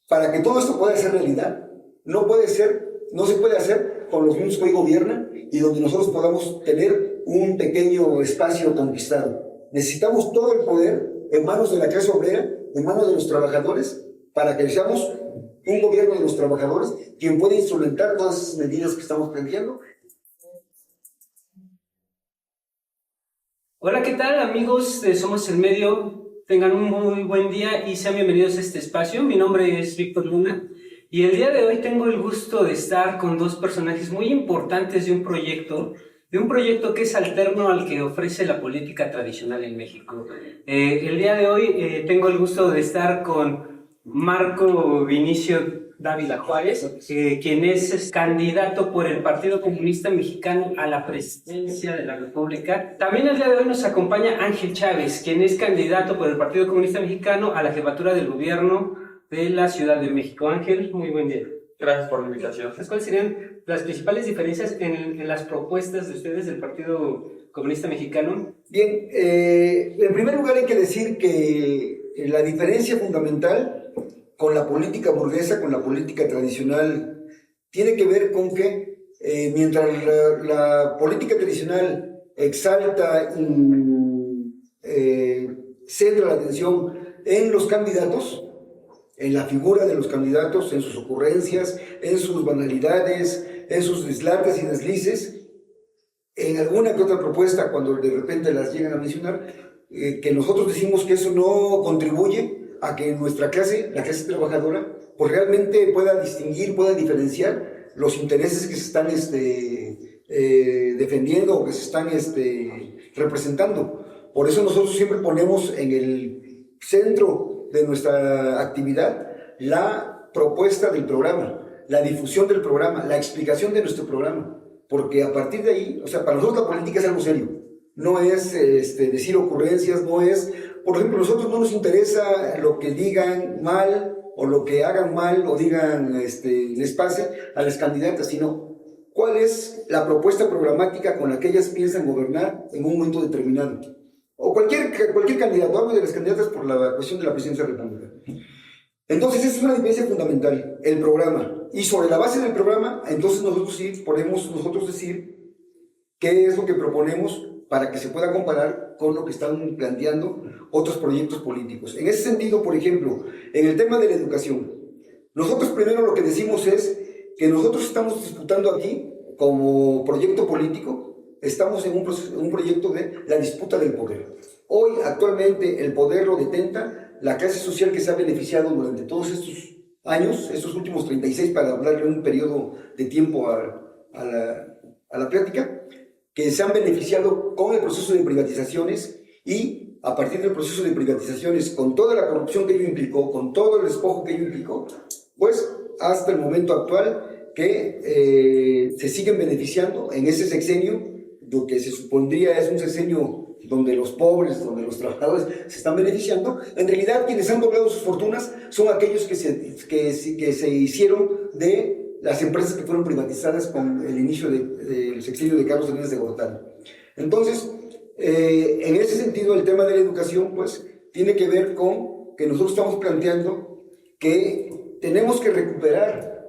para que todo esto pueda ser realidad, no se puede hacer con los mismos que hoy gobiernan y donde nosotros podamos tener un pequeño espacio conquistado. Necesitamos todo el poder en manos de la clase obrera, en manos de los trabajadores, para que seamos un gobierno de los trabajadores quien puede instrumentar todas esas medidas que estamos planteando. Hola, ¿qué tal, amigos de Somos el Medio? Tengan un muy buen día y sean bienvenidos a este espacio. Mi nombre es Víctor Luna y el día de hoy tengo el gusto de estar con dos personajes muy importantes de un proyecto que es alterno al que ofrece la política tradicional en México. El día de hoy tengo el gusto de estar con Marco Vinicio Dávila Juárez, quien es candidato por el Partido Comunista Mexicano a la presidencia de la República. También el día de hoy nos acompaña Ángel Chávez, quien es candidato por el Partido Comunista Mexicano a la jefatura del gobierno de la Ciudad de México. Ángel, muy buen día. Gracias por la invitación. ¿Cuáles serían las principales diferencias en las propuestas de ustedes del Partido Comunista Mexicano? Bien, en primer lugar hay que decir que la diferencia fundamental con la política burguesa, con la política tradicional, tiene que ver con que mientras la política tradicional exalta y centra la atención en los candidatos, en la figura de los candidatos, en sus ocurrencias, en sus banalidades, en sus dislates y deslices, en alguna que otra propuesta, cuando de repente las llegan a mencionar, que nosotros decimos que eso no contribuye a que nuestra clase, la clase trabajadora, pues realmente pueda distinguir, pueda diferenciar los intereses que se están defendiendo o que se están representando. Por eso nosotros siempre ponemos en el centro de nuestra actividad la propuesta del programa, la difusión del programa, la explicación de nuestro programa, porque a partir de ahí, o sea, para nosotros la política es algo serio, no es decir ocurrencias, no es, por ejemplo, a nosotros no nos interesa lo que digan mal o lo que hagan mal o digan, les pase a las candidatas, sino cuál es la propuesta programática con la que ellas piensan gobernar en un momento determinado. O cualquier candidato, hablo de las candidatas por la cuestión de la presidencia de la República. Entonces, esa es una diferencia fundamental, el programa. Y sobre la base del programa, entonces nosotros sí podemos decir qué es lo que proponemos para que se pueda comparar con lo que están planteando otros proyectos políticos. En ese sentido, por ejemplo, en el tema de la educación, nosotros primero lo que decimos es que nosotros estamos disputando aquí, como proyecto político, estamos en un proyecto de la disputa del poder. Hoy, actualmente, el poder lo detenta la clase social que se ha beneficiado durante todos estos años, estos últimos 36, para darle un periodo de tiempo a la plática, que se han beneficiado con el proceso de privatizaciones y a partir del proceso de privatizaciones, con toda la corrupción que ello implicó, con todo el despojo que ello implicó, pues hasta el momento actual que se siguen beneficiando en ese sexenio, lo que se supondría es un sexenio donde los pobres, donde los trabajadores se están beneficiando. En realidad quienes han doblado sus fortunas son aquellos que se hicieron de las empresas que fueron privatizadas con el inicio del sexenio de Carlos Salinas de Gortari. Entonces, en ese sentido, el tema de la educación, pues, tiene que ver con que nosotros estamos planteando que tenemos que recuperar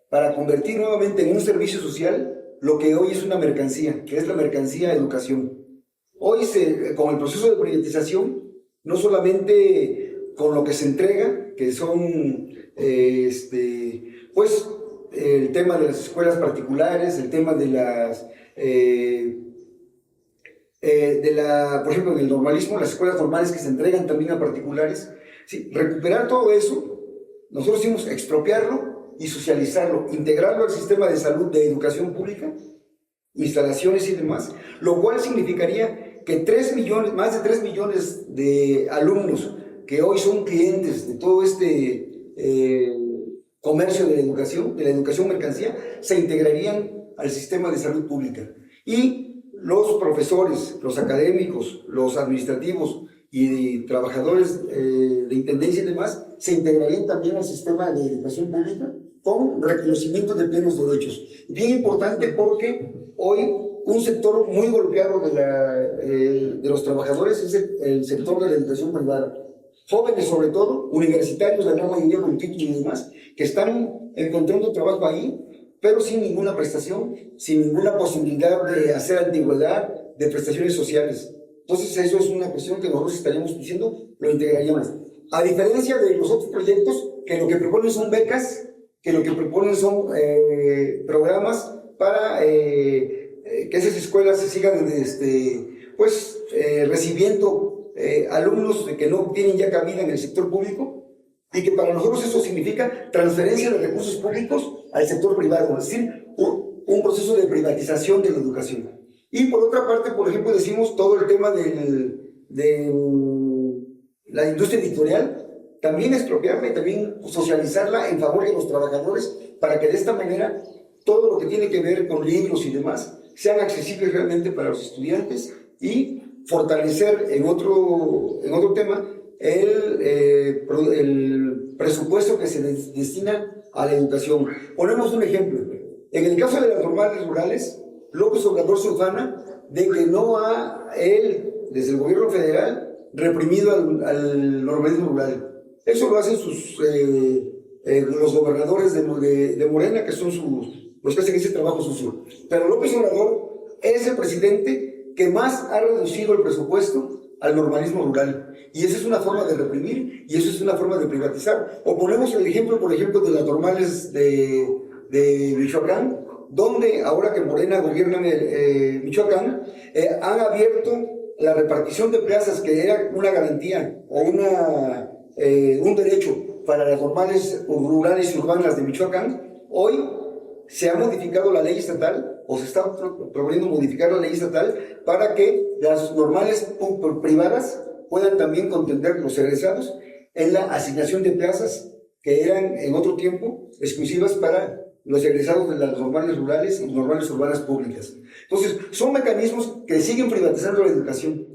para convertir nuevamente en un servicio social lo que hoy es una mercancía, que es la mercancía educación. Hoy, con el proceso de privatización, no solamente con lo que se entrega, que son, pues, el tema de las escuelas particulares, el tema de por ejemplo, en el normalismo, las escuelas formales que se entregan también a particulares. Sí, recuperar todo eso, nosotros decimos expropiarlo y socializarlo, integrarlo al sistema de salud, de educación pública, instalaciones y demás, lo cual significaría que más de 3 millones de alumnos que hoy son clientes de todo comercio de la educación mercancía, se integrarían al sistema de salud pública. Y los profesores, los académicos, los administrativos y trabajadores de intendencia y demás, se integrarían también al sistema de educación pública con reconocimiento de plenos derechos. Bien importante porque hoy un sector muy golpeado de los trabajadores es el sector de la educación privada. jóvenes sobre todo, universitarios, la gran mayoría con títulos y demás, que están encontrando trabajo ahí, pero sin ninguna prestación, sin ninguna posibilidad de hacer antigüedad, de prestaciones sociales. Entonces eso es una cuestión que nosotros estaríamos diciendo, lo integraríamos. A diferencia de los otros proyectos, que lo que proponen son becas, que lo que proponen son programas para que esas escuelas se sigan recibiendo alumnos que no tienen ya cabida en el sector público, y que para nosotros eso significa transferencia de recursos públicos al sector privado, es decir, un proceso de privatización de la educación. Y por otra parte, por ejemplo, decimos todo el tema de la industria editorial, también expropiarla y también socializarla en favor de los trabajadores, para que de esta manera todo lo que tiene que ver con libros y demás sean accesibles realmente para los estudiantes, y fortalecer en otro tema el presupuesto que se destina a la educación. Ponemos un ejemplo. En el caso de las normales rurales, López Obrador se ufana de que no ha él, desde el gobierno federal, reprimido al normalismo rural. Eso lo hacen los gobernadores de Morena, que son los que hacen ese trabajo sucio. Pero López Obrador es el presidente que más ha reducido el presupuesto al normalismo rural. Y esa es una forma de reprimir, y eso es una forma de privatizar. O ponemos el ejemplo, por ejemplo, de las normales de Michoacán, donde ahora que Morena gobierna Michoacán, han abierto la repartición de plazas, que era una garantía o un derecho para las normales rurales y urbanas de Michoacán. Hoy se ha modificado la ley estatal, o se está proponiendo modificar la ley estatal, para que las normales privadas puedan también contender los egresados en la asignación de plazas que eran en otro tiempo exclusivas para los egresados de las normales rurales y normales urbanas públicas. Entonces, son mecanismos que siguen privatizando la educación.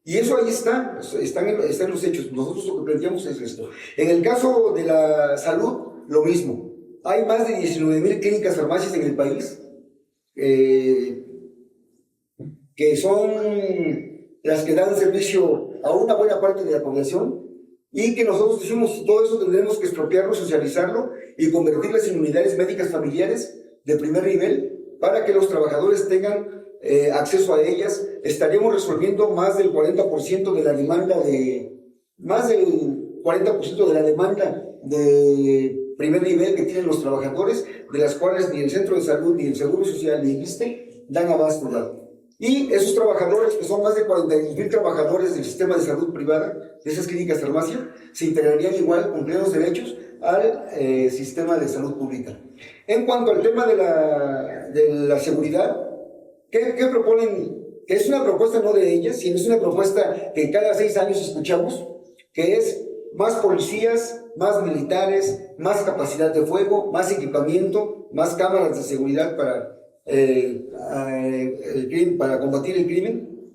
Y eso ahí están los hechos. Nosotros lo que planteamos es esto. En el caso de la salud, lo mismo. Hay más de 19,000 clínicas farmacias en el país, que son las que dan servicio a una buena parte de la población, y que nosotros decimos, todo eso tendremos que expropiarlo, socializarlo y convertirlas en unidades médicas familiares de primer nivel, para que los trabajadores tengan acceso a ellas. Estaríamos resolviendo más del 40% de la demanda de primer nivel que tienen los trabajadores, de las cuales ni el centro de salud, ni el Seguro Social, ni el ISSSTE dan abasto. Y esos trabajadores, que son más de 42,000 trabajadores del sistema de salud privada, de esas clínicas farmacia, se integrarían igual con plenos derechos al sistema de salud pública. En cuanto al tema de la seguridad, ¿qué proponen? Que es una propuesta no de ellas, sino es una propuesta que cada 6 años escuchamos, que es más policías, más militares, más capacidad de fuego, más equipamiento, más cámaras de seguridad para combatir el crimen.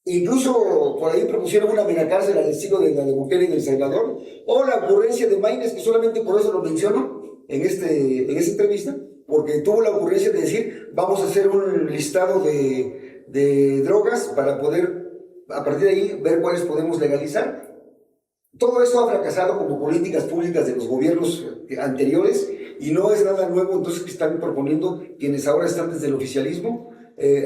Incluso por ahí propusieron una megacárcel al estilo de la de Bukele en El Salvador, o la ocurrencia de Maines, que solamente por eso lo menciono en esta entrevista, porque tuvo la ocurrencia de decir, vamos a hacer un listado de drogas para poder, a partir de ahí, ver cuáles podemos legalizar. Todo eso ha fracasado como políticas públicas de los gobiernos anteriores, y no es nada nuevo. Entonces, que están proponiendo quienes ahora están desde el oficialismo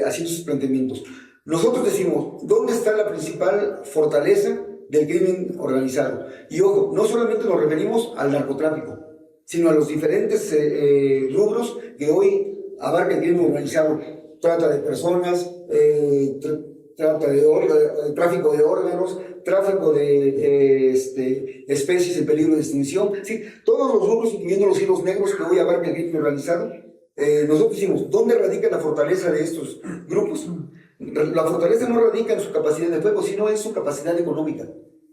haciendo sus planteamientos. Nosotros decimos, ¿dónde está la principal fortaleza del crimen organizado? Y ojo, no solamente nos referimos al narcotráfico, sino a los diferentes rubros que hoy abarca el crimen organizado: trata de personas, tráfico de órganos, tráfico de especies en peligro de extinción. Sí, todos los rubros, incluyendo los hilos negros que hoy abarca el crimen organizado. Nosotros decimos, ¿dónde radica la fortaleza de estos grupos? La fortaleza no radica en su capacidad de fuego, sino en su capacidad económica,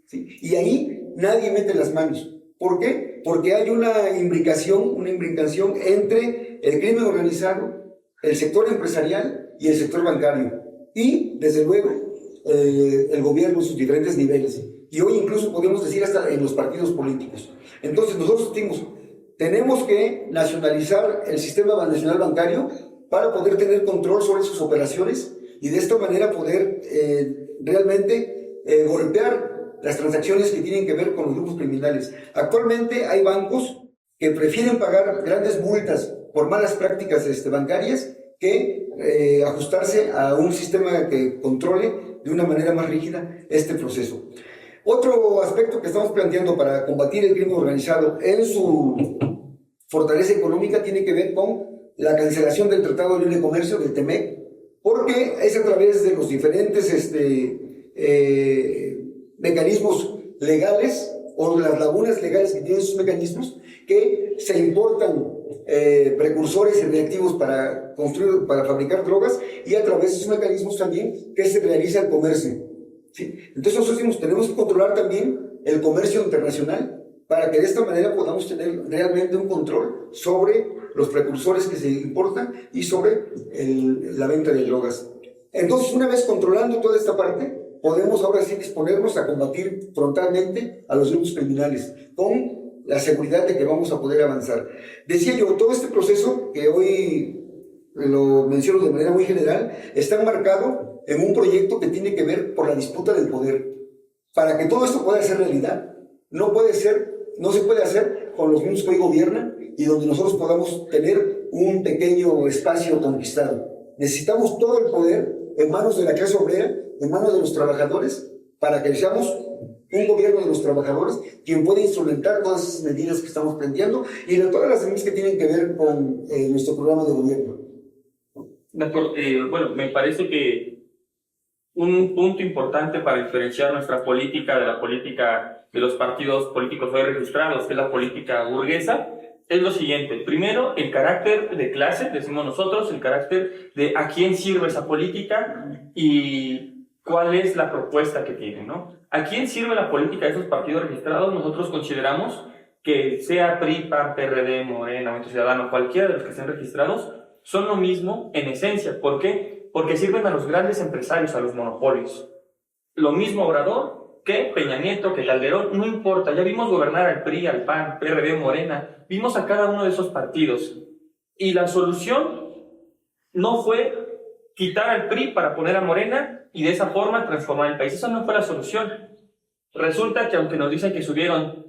¿sí? Y ahí nadie mete las manos. ¿Por qué? Porque hay una imbricación entre el crimen organizado, el sector empresarial y el sector bancario. Y, desde luego, el gobierno en sus diferentes niveles. Y hoy incluso podemos decir hasta en los partidos políticos. Entonces nosotros tenemos que nacionalizar el sistema nacional bancario para poder tener control sobre sus operaciones, y de esta manera poder realmente golpear las transacciones que tienen que ver con los grupos criminales. Actualmente hay bancos que prefieren pagar grandes multas por malas prácticas bancarias que ajustarse a un sistema que controle de una manera más rígida este proceso. Otro aspecto que estamos planteando para combatir el crimen organizado en su fortaleza económica tiene que ver con la cancelación del Tratado de Libre Comercio, del TEMEC, porque es a través de los diferentes mecanismos legales o las lagunas legales que tienen sus mecanismos que se importan precursores y reactivos para fabricar drogas, y a través de esos mecanismos también que se realiza el comercio. ¿Sí? Entonces nosotros tenemos que controlar también el comercio internacional para que de esta manera podamos tener realmente un control sobre los precursores que se importan y sobre la venta de drogas. Entonces, una vez controlando toda esta parte, podemos ahora sí disponernos a combatir frontalmente a los grupos criminales con la seguridad de que vamos a poder avanzar. Decía yo, todo este proceso que hoy lo menciono de manera muy general, está enmarcado en un proyecto que tiene que ver por la disputa del poder. Para que todo esto pueda ser realidad, no se puede hacer con los mismos que hoy gobiernan y donde nosotros podamos tener un pequeño espacio conquistado. Necesitamos todo el poder en manos de la clase obrera, en manos de los trabajadores, para que seamos un gobierno de los trabajadores quien puede instrumentar todas esas medidas que estamos planteando y de todas las demás que tienen que ver con nuestro programa de gobierno. Bueno, me parece que un punto importante para diferenciar nuestra política de la política de los partidos políticos hoy registrados, que es la política burguesa, es lo siguiente. Primero, el carácter de clase, decimos nosotros, el carácter de a quién sirve esa política y cuál es la propuesta que tiene, ¿no? ¿A quién sirve la política de esos partidos registrados? Nosotros consideramos que sea PRI, PAN, PRD, Morena, Movimiento Ciudadano, cualquiera de los que estén registrados, son lo mismo en esencia. ¿Por qué? Porque sirven a los grandes empresarios, a los monopolios. Lo mismo Obrador que Peña Nieto, que Calderón, no importa. Ya vimos gobernar al PRI, al PAN, PRD, Morena. Vimos a cada uno de esos partidos. Y la solución no fue quitar al PRI para poner a Morena y de esa forma transformar el país. Esa no fue la solución. Resulta que aunque nos dicen que subieron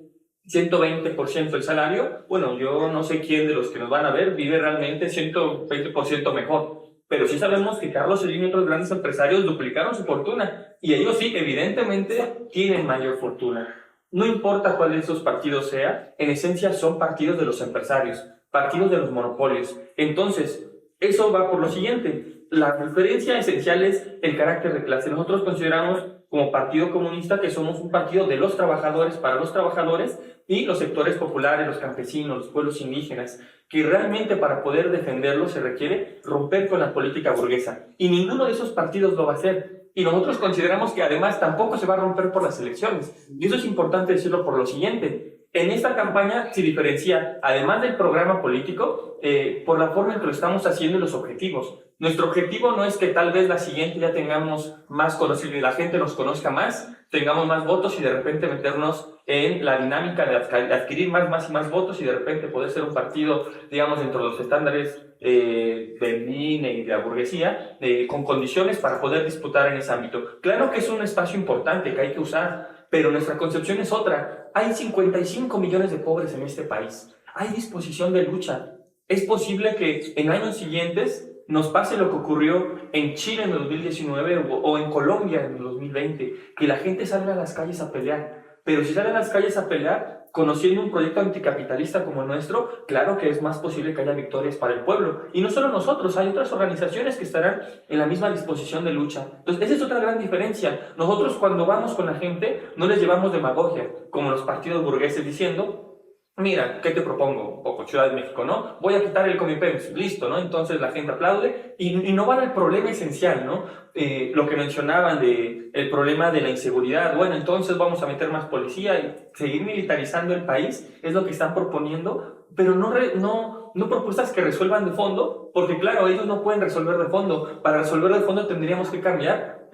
120% el salario, bueno, yo no sé quién de los que nos van a ver vive realmente 120% mejor, pero sí sabemos que Carlos Slim y otros grandes empresarios duplicaron su fortuna, y ellos sí, evidentemente, tienen mayor fortuna. No importa cuál de esos partidos sea, en esencia son partidos de los empresarios, partidos de los monopolios. Entonces, eso va por lo siguiente. La diferencia esencial es el carácter de clase. Nosotros consideramos como Partido Comunista que somos un partido de los trabajadores, para los trabajadores, y los sectores populares, los campesinos, los pueblos indígenas, que realmente para poder defenderlos se requiere romper con la política burguesa. Y ninguno de esos partidos lo va a hacer. Y nosotros consideramos que además tampoco se va a romper por las elecciones. Y eso es importante decirlo por lo siguiente. En esta campaña se diferencia, además del programa político, por la forma en que lo estamos haciendo y los objetivos. Nuestro objetivo no es que tal vez la siguiente ya tengamos más conocidos y la gente nos conozca más, tengamos más votos y de repente meternos en la dinámica de adquirir más y más votos y de repente poder ser un partido, digamos, dentro de los estándares del INE y de la burguesía, con condiciones para poder disputar en ese ámbito. Claro que es un espacio importante que hay que usar, pero nuestra concepción es otra. Hay 55 millones de pobres en este país. Hay disposición de lucha. Es posible que en años siguientes nos pase lo que ocurrió en Chile en el 2019 o en Colombia en el 2020, que la gente salga a las calles a pelear. Pero si sale a las calles a pelear, conociendo un proyecto anticapitalista como el nuestro, claro que es más posible que haya victorias para el pueblo. Y no solo nosotros, hay otras organizaciones que estarán en la misma disposición de lucha. Entonces, esa es otra gran diferencia. Nosotros cuando vamos con la gente, no les llevamos demagogia, como los partidos burgueses diciendo: mira, ¿qué te propongo? Poco, Ciudad de México, ¿no? Voy a quitar el Comipems, listo, ¿no? Entonces la gente aplaude y no van al problema esencial, ¿no? Lo que mencionaban de el problema de la inseguridad. Bueno, entonces vamos a meter más policía y seguir militarizando el país, es lo que están proponiendo, pero no propuestas que resuelvan de fondo, porque claro, ellos no pueden resolver de fondo. Para resolver de fondo tendríamos que cambiar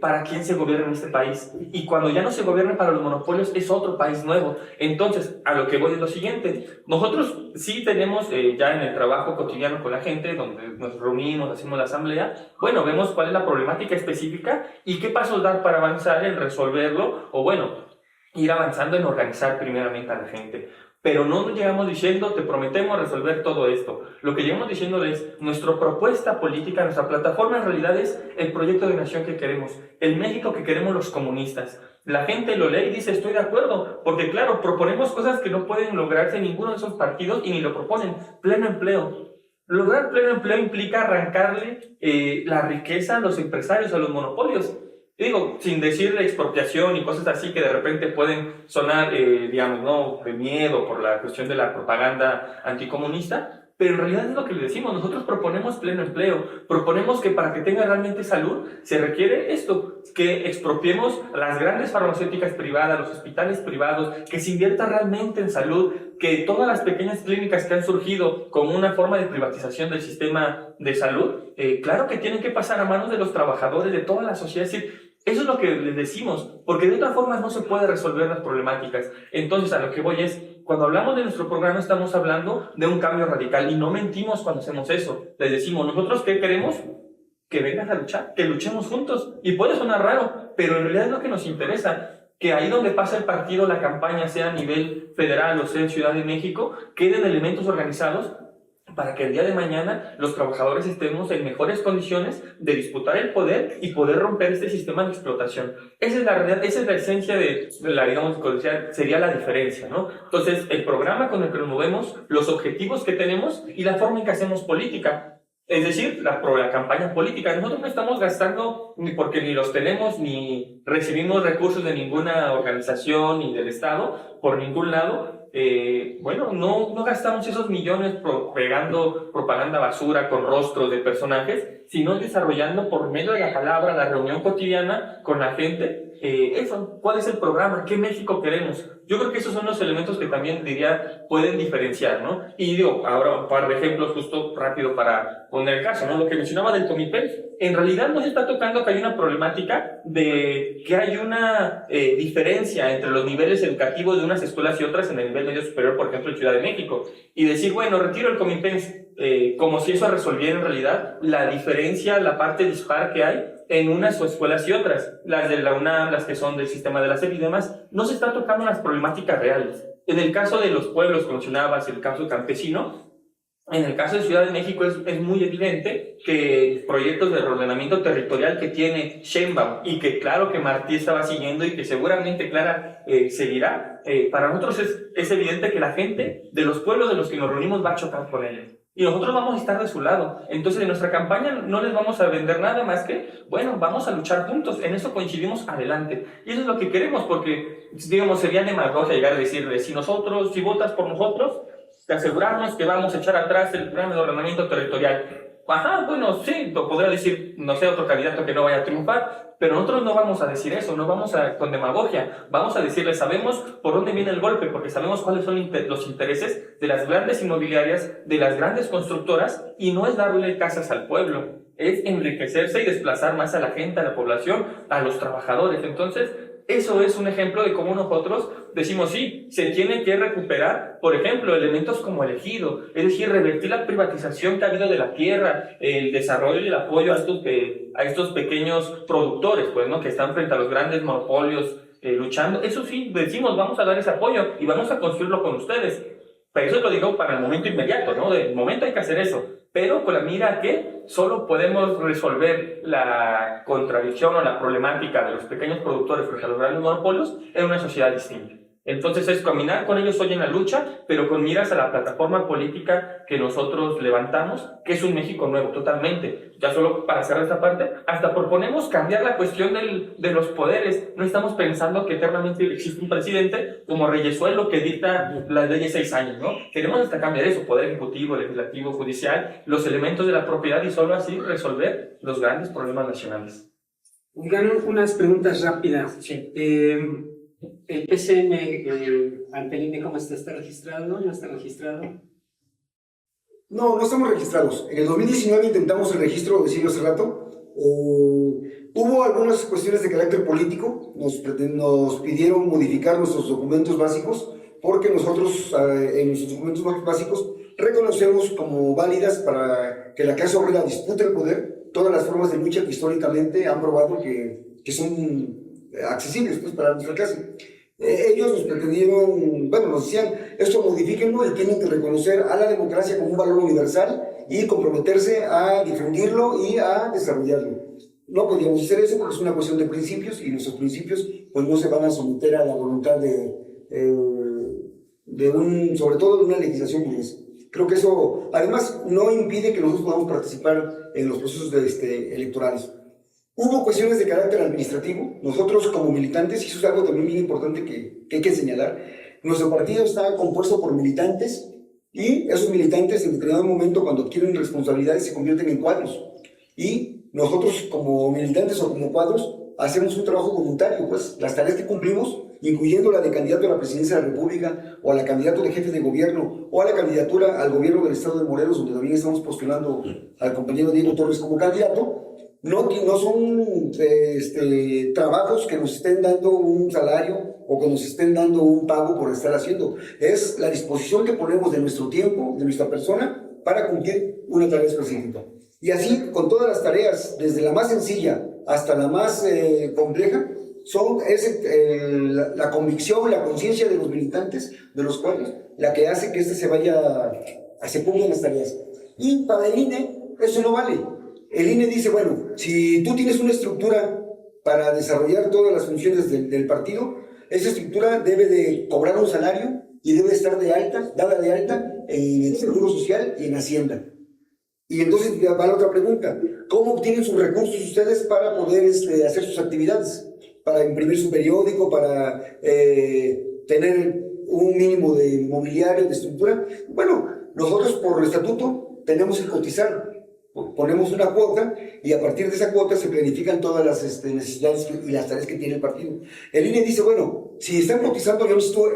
para quién se gobierna en este país. Y cuando ya no se gobierna para los monopolios, es otro país nuevo. Entonces, a lo que voy es lo siguiente. Nosotros sí tenemos ya en el trabajo cotidiano con la gente, donde nos reunimos, hacemos la asamblea, bueno, vemos cuál es la problemática específica y qué pasos dar para avanzar en resolverlo, o bueno, ir avanzando en organizar primeramente a la gente. Pero no llegamos diciendo, te prometemos resolver todo esto. Lo que llegamos diciendo es, nuestra propuesta política, nuestra plataforma en realidad es el proyecto de nación que queremos, el México que queremos los comunistas. La gente lo lee y dice, estoy de acuerdo, porque claro, proponemos cosas que no pueden lograrse en ninguno de esos partidos y ni lo proponen. Pleno empleo. Lograr pleno empleo implica arrancarle la riqueza a los empresarios, a los monopolios. Digo, sin decir la expropiación y cosas así que de repente pueden sonar, digamos, ¿no?, de miedo por la cuestión de la propaganda anticomunista, pero en realidad es lo que le decimos. Nosotros proponemos pleno empleo, proponemos que para que tenga realmente salud se requiere esto, que expropiemos las grandes farmacéuticas privadas, los hospitales privados, que se invierta realmente en salud, que todas las pequeñas clínicas que han surgido como una forma de privatización del sistema de salud, claro que tienen que pasar a manos de los trabajadores, de toda la sociedad. Es decir, eso es lo que les decimos, porque de otra forma no se puede resolver las problemáticas. Entonces, a lo que voy es, cuando hablamos de nuestro programa estamos hablando de un cambio radical y no mentimos cuando hacemos eso. Les decimos, ¿nosotros qué queremos? Que vengan a luchar, que luchemos juntos. Y puede sonar raro, pero en realidad es lo que nos interesa. Que ahí donde pasa el partido, la campaña, sea a nivel federal o sea en Ciudad de México, queden elementos organizados para que el día de mañana los trabajadores estemos en mejores condiciones de disputar el poder y poder romper este sistema de explotación. Esa es la realidad, esa es la esencia de la, digamos, sería la diferencia, ¿no? Entonces, el programa con el que nos movemos, los objetivos que tenemos y la forma en que hacemos política. Es decir, la campaña política. Nosotros no estamos gastando ni porque ni los tenemos ni recibimos recursos de ninguna organización ni del Estado, por ningún lado. Bueno, no gastamos esos millones pegando propaganda basura con rostros de personajes, sino desarrollando por medio de la palabra, la reunión cotidiana con la gente, eso, ¿cuál es el programa? ¿Qué México queremos? Yo creo que esos son los elementos que también diría pueden diferenciar, ¿no? Y digo, ahora un par de ejemplos justo rápido para poner el caso, ¿no? Lo que mencionaba del Comipel, en realidad nos está tocando que hay una problemática de que hay una diferencia entre los niveles educativos de unas escuelas y otras en el nivel medio superior, por ejemplo, en Ciudad de México, y decir, bueno, retiro el Comipens, como si eso resolviera en realidad la diferencia, la parte dispar que hay en unas escuelas y otras, las de la UNAM, las que son del sistema de la SEP y demás, no se están tocando las problemáticas reales. En el caso de los pueblos que mencionabas, el caso campesino, en el caso de Ciudad de México es muy evidente que proyectos de reordenamiento territorial que tiene Sheinbaum y que claro que Martí estaba siguiendo y que seguramente Clara seguirá, para nosotros es evidente que la gente de los pueblos de los que nos reunimos va a chocar con ellos. Y nosotros vamos a estar de su lado. Entonces, en nuestra campaña no les vamos a vender nada más que, bueno, vamos a luchar juntos. En eso coincidimos, adelante. Y eso es lo que queremos, porque, digamos, sería demagogia llegar a decirle, si votas por nosotros, te aseguramos que vamos a echar atrás el plan de ordenamiento territorial. Ajá, bueno, sí, podría decir, no sé, otro candidato que no vaya a triunfar, pero nosotros no vamos a decir eso, no vamos a con demagogia, vamos a decirle, sabemos por dónde viene el golpe, porque sabemos cuáles son los intereses de las grandes inmobiliarias, de las grandes constructoras, y no es darle casas al pueblo, es enriquecerse y desplazar más a la gente, a la población, a los trabajadores. Entonces, eso es un ejemplo de cómo nosotros decimos, sí, se tiene que recuperar, por ejemplo, elementos como el ejido, es decir, revertir la privatización que ha habido de la tierra, el desarrollo y el apoyo a estos pequeños productores, pues, ¿no?, que están frente a los grandes monopolios luchando. Eso sí, decimos, vamos a dar ese apoyo y vamos a construirlo con ustedes. Pero eso lo digo para el momento inmediato, ¿no? De momento hay que hacer eso. Pero con la mira a que solo podemos resolver la contradicción o la problemática de los pequeños productores frente a los grandes monopolios en una sociedad distinta. Entonces es caminar con ellos hoy en la lucha, pero con miras a la plataforma política que nosotros levantamos, que es un México nuevo, totalmente. Ya solo para cerrar esta parte, hasta proponemos cambiar la cuestión de los poderes. No estamos pensando que eternamente existe un presidente como Reyesuelo que dicta las leyes 6 años, ¿no? Queremos hasta cambiar eso, poder ejecutivo, legislativo, judicial, los elementos de la propiedad y solo así resolver los grandes problemas nacionales. Oigan, unas preguntas rápidas. Sí. El PCM ante el INE, ¿cómo está? ¿Está registrado? ¿No está registrado? No estamos registrados. En el 2019 intentamos el registro, decía yo hace rato, Hubo algunas cuestiones de carácter político, nos pidieron modificar nuestros documentos básicos, porque nosotros en nuestros documentos básicos reconocemos como válidas para que la clase obrera dispute el poder todas las formas de lucha que históricamente han probado que son accesibles pues, para nuestra clase. Ellos nos pretendieron, bueno, nos decían, esto modifíquenlo y tienen que reconocer a la democracia como un valor universal y comprometerse a difundirlo y a desarrollarlo. No podíamos hacer eso porque es una cuestión de principios y nuestros principios pues no se van a someter a la voluntad sobre todo de una legislación burguesa. Creo que eso, además, no impide que nosotros podamos participar en los procesos electorales. Hubo cuestiones de carácter administrativo. Nosotros, como militantes, y eso es algo también bien importante que hay que señalar, nuestro partido está compuesto por militantes y esos militantes, en determinado momento, cuando adquieren responsabilidades, se convierten en cuadros. Y nosotros, como militantes o como cuadros, hacemos un trabajo voluntario, pues las tareas que cumplimos, incluyendo la de candidato a la presidencia de la República, o a la candidato de jefe de gobierno, o a la candidatura al gobierno del estado de Morelos, donde también estamos postulando al compañero Diego Torres como candidato, no son trabajos que nos estén dando un salario o que nos estén dando un pago por estar haciendo. Es la disposición que ponemos de nuestro tiempo, de nuestra persona, para cumplir una tarea específica. Y así, con todas las tareas, desde la más sencilla hasta la más compleja, la convicción, la conciencia de los militantes, de los cuales, la que hace que se cumplan las tareas. Y para el INE, eso no vale. El INE dice, bueno, si tú tienes una estructura para desarrollar todas las funciones del partido, esa estructura debe de cobrar un salario y debe estar dada de alta en el Seguro Social y en Hacienda. Y entonces va la otra pregunta, ¿cómo obtienen sus recursos ustedes para poder hacer sus actividades? Para imprimir su periódico, para tener un mínimo de mobiliario, de estructura. Bueno, nosotros por estatuto tenemos que cotizar, ponemos una cuota y a partir de esa cuota se planifican todas las necesidades y las tareas que tiene el partido. El INE dice, bueno, si están cotizando, yo necesito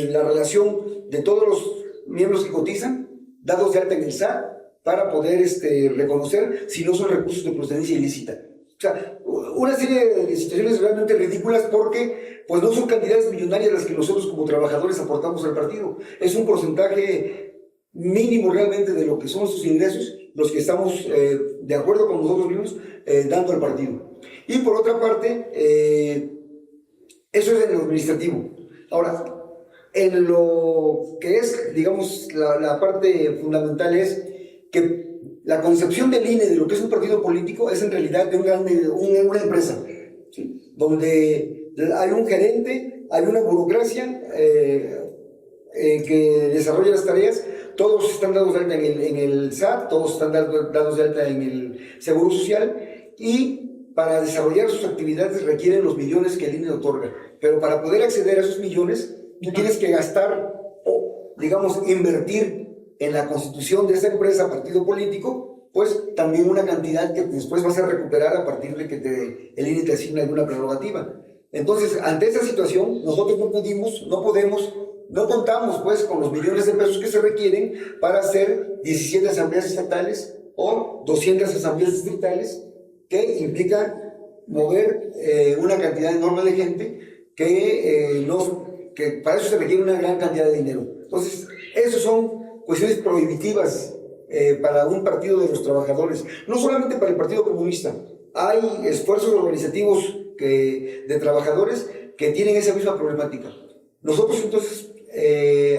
la relación de todos los miembros que cotizan, dados de alta en el SAT, para poder reconocer si no son recursos de procedencia ilícita. O sea, una serie de situaciones realmente ridículas porque pues no son cantidades millonarias las que nosotros como trabajadores aportamos al partido. Es un porcentaje mínimo realmente de lo que son sus ingresos, los que estamos de acuerdo con nosotros mismos dando al partido. Y por otra parte, eso es en lo administrativo. Ahora, en lo que es, digamos, la parte fundamental es que la concepción del INE de lo que es un partido político es en realidad de una empresa, ¿sí? Donde hay un gerente, hay una burocracia que desarrolla las tareas, todos están dados de alta en el SAT, todos están dados de alta en el Seguro Social y para desarrollar sus actividades requieren los millones que el INE otorga. Pero para poder acceder a esos millones, tú tienes que gastar o, digamos, invertir en la constitución de esa empresa, partido político, pues también una cantidad que después vas a recuperar a partir de que el INE te asigne alguna prerrogativa. Entonces, ante esa situación, nosotros no contamos pues con los millones de pesos que se requieren para hacer 17 asambleas estatales o 200 asambleas distritales, que implica mover una cantidad enorme de gente que para eso se requiere una gran cantidad de dinero. Entonces, esos son cuestiones prohibitivas para un partido de los trabajadores, no solamente para el Partido Comunista. Hay esfuerzos organizativos de trabajadores que tienen esa misma problemática. Nosotros entonces,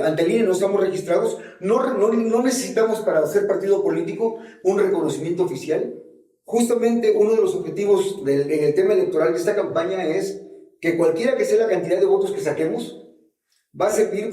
ante el INE no estamos registrados, no necesitamos para ser partido político un reconocimiento oficial. Justamente uno de los objetivos en el tema electoral de esta campaña es que cualquiera que sea la cantidad de votos que saquemos, va a servir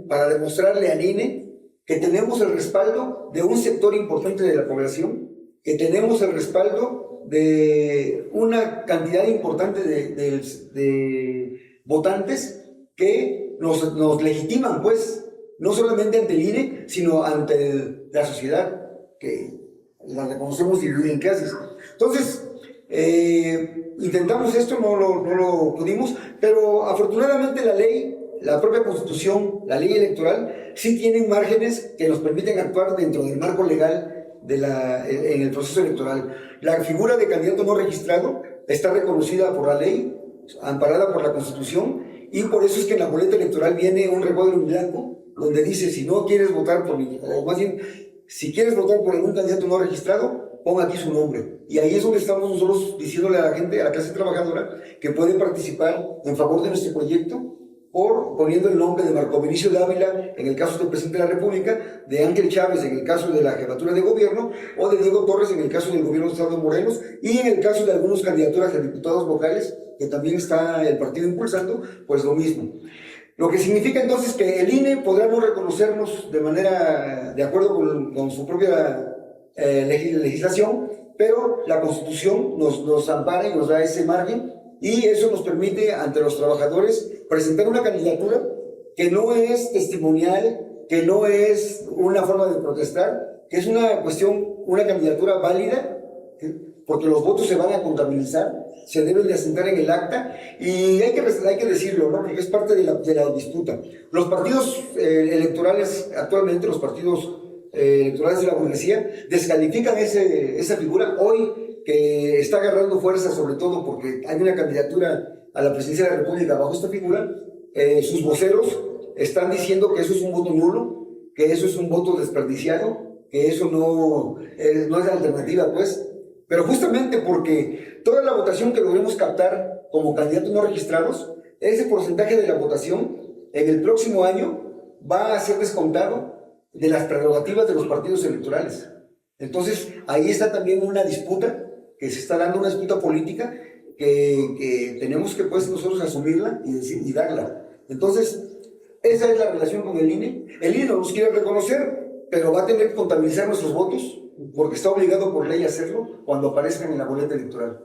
para demostrarle al INE que tenemos el respaldo de un sector importante de la población, que tenemos el respaldo de una cantidad importante de votantes que nos legitiman, pues, no solamente ante el INE, sino ante la sociedad, que la reconocemos y en qué haces. Entonces, intentamos esto, no lo pudimos, pero afortunadamente la propia Constitución, la ley electoral, sí tienen márgenes que nos permiten actuar dentro del marco legal en el proceso electoral. La figura de candidato no registrado está reconocida por la ley, amparada por la Constitución, y por eso es que en la boleta electoral viene un recuadro en blanco donde dice: si no quieres votar por mí, o más bien, si quieres votar por algún candidato no registrado, pon aquí su nombre. Y ahí es donde estamos nosotros diciéndole a la gente, a la clase trabajadora, que puede participar en favor de nuestro proyecto por poniendo el nombre de Marco Vinicio Dávila en el caso del presidente de la República, de Ángel Chávez en el caso de la jefatura de gobierno, o de Diego Torres en el caso del gobierno del Estado de Morelos, y en el caso de algunas candidaturas de diputados locales que también está el partido impulsando, pues lo mismo. Lo que significa entonces que el INE podrá no reconocernos de manera, de acuerdo con su propia legislación, pero la Constitución nos ampara y nos da ese margen, y eso nos permite ante los trabajadores presentar una candidatura que no es testimonial, que no es una forma de protestar, que es una cuestión, una candidatura válida, porque los votos se van a contabilizar, se deben de asentar en el acta, y hay que decirlo, ¿no? Porque es parte de la disputa. Los partidos electorales, actualmente los partidos electorales de la burguesía, descalifican esa figura hoy, que está agarrando fuerza, sobre todo porque hay una candidatura a la presidencia de la República bajo esta figura. Sus voceros están diciendo que eso es un voto nulo, que eso es un voto desperdiciado, que eso no es alternativa, pues. Pero justamente porque toda la votación que logremos captar como candidatos no registrados, ese porcentaje de la votación en el próximo año va a ser descontado de las prerrogativas de los partidos electorales. Entonces, ahí está también una disputa que se está dando, una disputa política que tenemos que, pues, nosotros asumirla y darla. Entonces, esa es la relación con el INE. El INE no nos quiere reconocer, pero va a tener que contabilizar nuestros votos, porque está obligado por ley a hacerlo cuando aparezcan en la boleta electoral.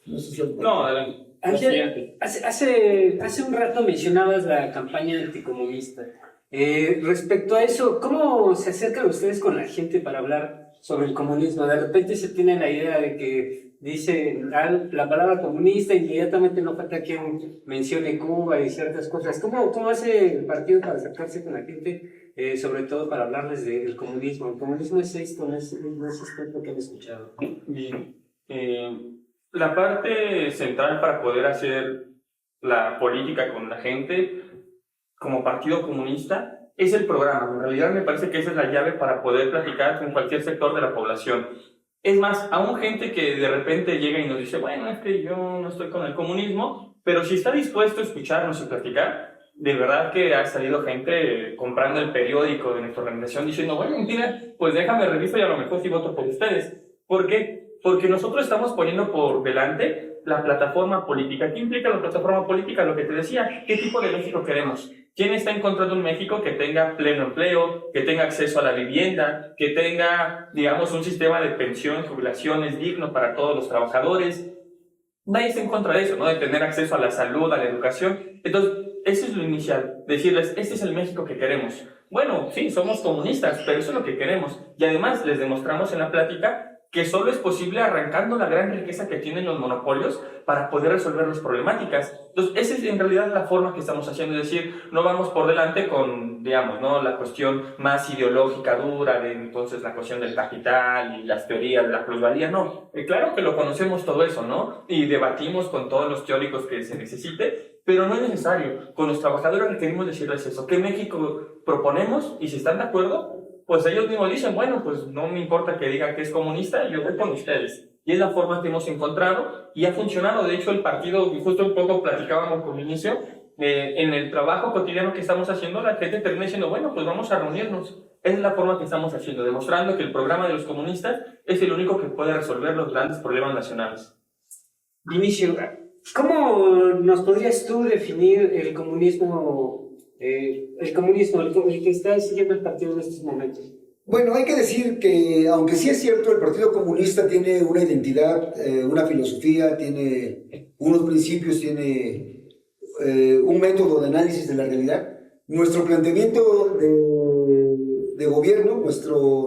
No sé si adelante. Ángel, hace un rato mencionabas la campaña anticomunista. Respecto a eso, ¿cómo se acercan ustedes con la gente para hablar sobre el comunismo? De repente se tiene la idea de que dice la palabra comunista, inmediatamente no falta quien mencione Cuba y ciertas cosas. ¿Cómo hace el partido para acercarse con la gente, sobre todo para hablarles del comunismo? El comunismo es esto, no es esto que han escuchado. Bien. La parte central para poder hacer la política con la gente como partido comunista es el programa. En realidad me parece que esa es la llave para poder platicar con cualquier sector de la población. Es más, aún gente que de repente llega y nos dice, bueno, es que yo no estoy con el comunismo, pero si está dispuesto a escucharnos y platicar, de verdad que ha salido gente comprando el periódico de nuestra organización diciendo, bueno, mira, pues déjame reviso y a lo mejor sí voto por ustedes. ¿Por qué? Porque nosotros estamos poniendo por delante la plataforma política. ¿Qué implica la plataforma política? Lo que te decía, ¿qué tipo de México queremos? ¿Quién está en contra de un México que tenga pleno empleo, que tenga acceso a la vivienda, que tenga, digamos, un sistema de pensión, jubilaciones digno para todos los trabajadores? Nadie está en contra de eso, ¿no? De tener acceso a la salud, a la educación. Entonces, eso es lo inicial, decirles, este es el México que queremos. Bueno, sí, somos comunistas, pero eso es lo que queremos. Y además les demostramos en la plática que solo es posible arrancando la gran riqueza que tienen los monopolios para poder resolver las problemáticas. Entonces, esa es en realidad la forma que estamos haciendo, es decir, no vamos por delante con, digamos, ¿no?, la cuestión más ideológica, dura, de entonces la cuestión del capital y las teorías de la plusvalía, no. Claro que lo conocemos todo eso, ¿no? Y debatimos con todos los teóricos que se necesite, pero no es necesario. Con los trabajadores requerimos decirles eso, ¿qué México proponemos? Y si están de acuerdo, pues ellos mismos dicen, bueno, pues no me importa que diga que es comunista, yo voy con ustedes. Y es la forma que hemos encontrado y ha funcionado. De hecho, el partido, justo un poco platicábamos con el inicio, en el trabajo cotidiano que estamos haciendo, la gente termina diciendo, bueno, pues vamos a reunirnos. Esa es la forma que estamos haciendo, demostrando que el programa de los comunistas es el único que puede resolver los grandes problemas nacionales. Vinicio, ¿cómo nos podrías tú definir el comunismo? El que está siguiendo el partido en estos momentos. Bueno, hay que decir que, aunque sí es cierto, el Partido Comunista tiene una identidad, una filosofía, tiene unos principios, tiene un método de análisis de la realidad. Nuestro planteamiento de gobierno,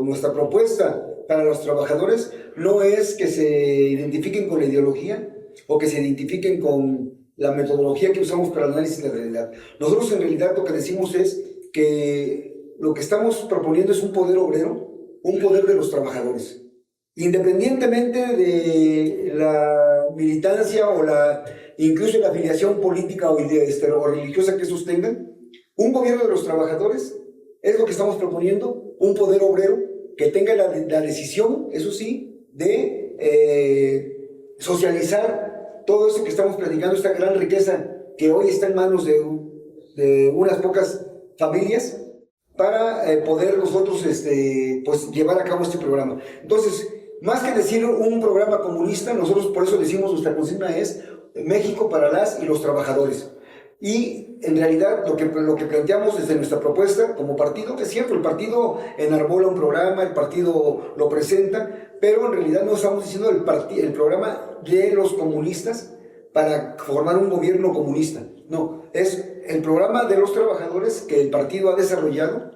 nuestra propuesta para los trabajadores no es que se identifiquen con la ideología o que se identifiquen con la metodología que usamos para el análisis de la realidad. Nosotros en realidad lo que decimos es que lo que estamos proponiendo es un poder obrero, un poder de los trabajadores. Independientemente de la militancia o incluso la afiliación política o religiosa que sostengan. Un gobierno de los trabajadores es lo que estamos proponiendo, un poder obrero que tenga la decisión, eso sí, de socializar todo eso que estamos platicando, esta gran riqueza que hoy está en manos de unas pocas familias, para poder nosotros pues, llevar a cabo este programa. Entonces, más que decir un programa comunista, nosotros por eso decimos, nuestra consigna es México para las y los trabajadores. Y en realidad lo que planteamos desde nuestra propuesta como partido, que es cierto, el partido enarbola un programa, el partido lo presenta, pero en realidad no estamos diciendo el programa de los comunistas para formar un gobierno comunista. No, es el programa de los trabajadores que el partido ha desarrollado,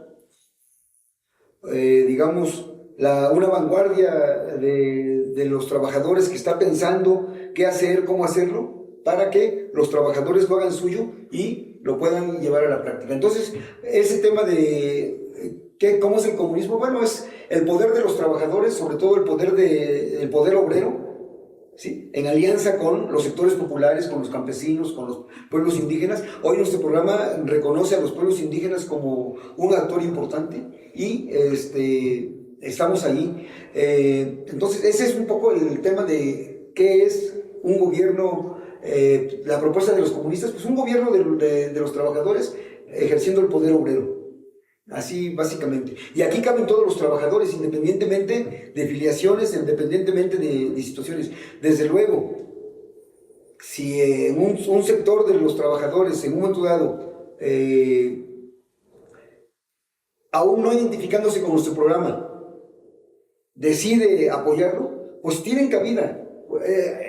digamos, una vanguardia de los trabajadores que está pensando qué hacer, cómo hacerlo, para que los trabajadores lo hagan suyo y lo puedan llevar a la práctica. Entonces, ese tema de ¿cómo es el comunismo? Bueno, es el poder de los trabajadores, sobre todo el poder obrero, ¿sí? En alianza con los sectores populares, con los campesinos, con los pueblos indígenas. Hoy nuestro programa reconoce a los pueblos indígenas como un actor importante y estamos ahí. Entonces, ese es un poco el tema de qué es un gobierno, la propuesta de los comunistas, pues un gobierno de los trabajadores ejerciendo el poder obrero. Así básicamente. Y aquí caben todos los trabajadores, independientemente de filiaciones, independientemente de situaciones. Desde luego, si un sector de los trabajadores en un momento dado, aún no identificándose con nuestro programa, decide apoyarlo, pues tienen cabida.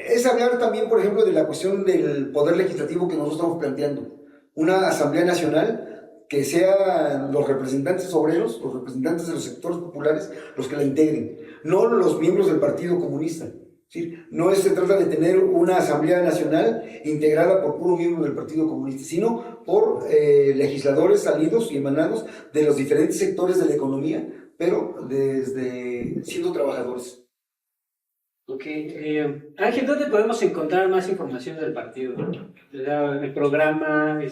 Es hablar también, por ejemplo, de la cuestión del poder legislativo que nosotros estamos planteando. Una Asamblea Nacional que sean los representantes obreros, los representantes de los sectores populares, los que la integren, no los miembros del Partido Comunista. ¿Sí? No se trata de tener una Asamblea Nacional integrada por puro miembro del Partido Comunista, sino por legisladores salidos y emanados de los diferentes sectores de la economía, pero siendo trabajadores. Ok, Ángel, ¿dónde podemos encontrar más información del partido? El programa,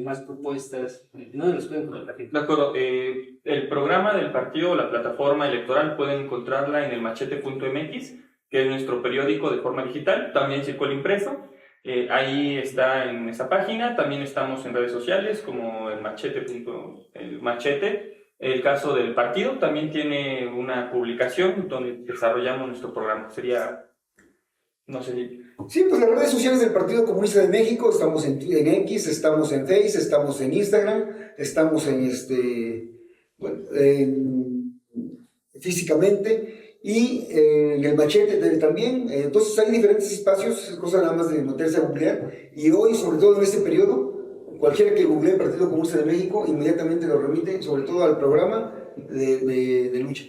más propuestas, ¿dónde los pueden encontrar? De acuerdo, el programa del partido, la plataforma electoral, pueden encontrarla en el machete.mx, que es nuestro periódico de forma digital, también circula impreso, ahí está en esa página, también estamos en redes sociales como el machete. El caso del partido también tiene una publicación donde desarrollamos nuestro programa. Sería, no sé. Sí, pues las redes sociales del Partido Comunista de México, estamos en X, estamos en Face, estamos en Instagram, estamos físicamente, y en el machete también. Entonces hay diferentes espacios, es cosa nada más de meterse a googlear, y hoy, sobre todo en este periodo, cualquiera que googlee Partido Comunista de México inmediatamente lo remite, sobre todo al programa de lucha.